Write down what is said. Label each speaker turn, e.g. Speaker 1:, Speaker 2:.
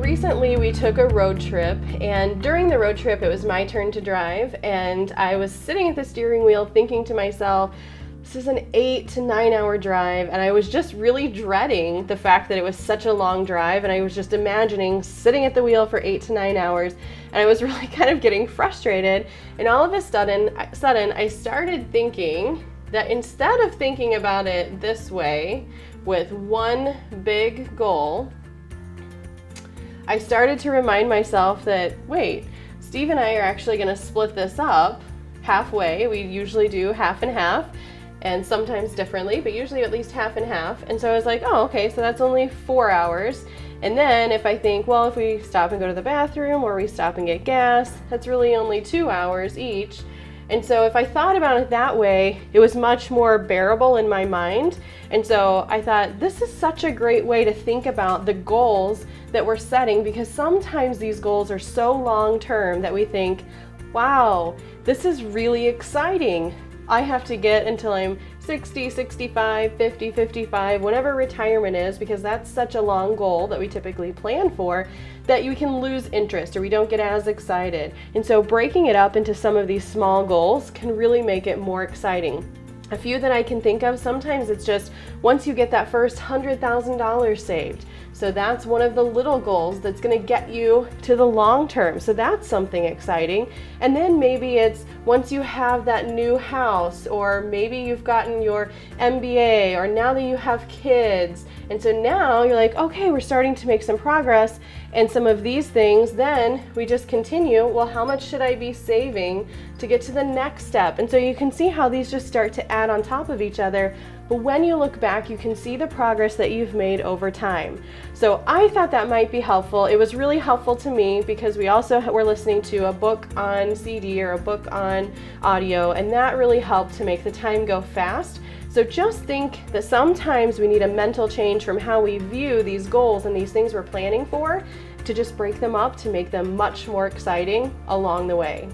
Speaker 1: recently we took a road trip, and during the road trip it was my turn to drive, and I was sitting at the steering wheel thinking to myself, this is an 8 to 9 hour drive, and I was just really dreading the fact that it was such a long drive, and I was just imagining sitting at the wheel for 8 to 9 hours, and I was really kind of getting frustrated. And all of a sudden I started thinking that instead of thinking about it this way with one big goal, I started to remind myself that, wait, Steve and I are actually going to split this up halfway. We usually do half and half, and sometimes differently, but usually at least half and half. And so I was like, oh, okay, so that's only 4 hours. And then if I think, well, if we stop and go to the bathroom or we stop and get gas, that's really only 2 hours each. And so if I thought about it that way, it was much more bearable in my mind. And so I thought, this is such a great way to think about the goals that we're setting, because sometimes these goals are so long term that we think, wow, this is really exciting. I have to get until I'm 60, 65, 50, 55, whatever retirement is, because that's such a long goal that we typically plan for, that you can lose interest or we don't get as excited. And so breaking it up into some of these small goals can really make it more exciting. A few that I can think of, sometimes it's just once you get that first $100,000 saved. So that's one of the little goals that's going to get you to the long term. So that's something exciting. And then maybe it's once you have that new house, or maybe you've gotten your MBA, or now that you have kids. And so now you're like, okay, we're starting to make some progress. And some of these things, then we just continue, well, how much should I be saving to get to the next step? And so you can see how these just start to add on top of each other. But when you look back, you can see the progress that you've made over time. So I thought that might be helpful. It was really helpful to me because we also were listening to a book on CD or a book on audio, and that really helped to make the time go fast. So just think that sometimes we need a mental change from how we view these goals and these things we're planning for, to just break them up to make them much more exciting along the way.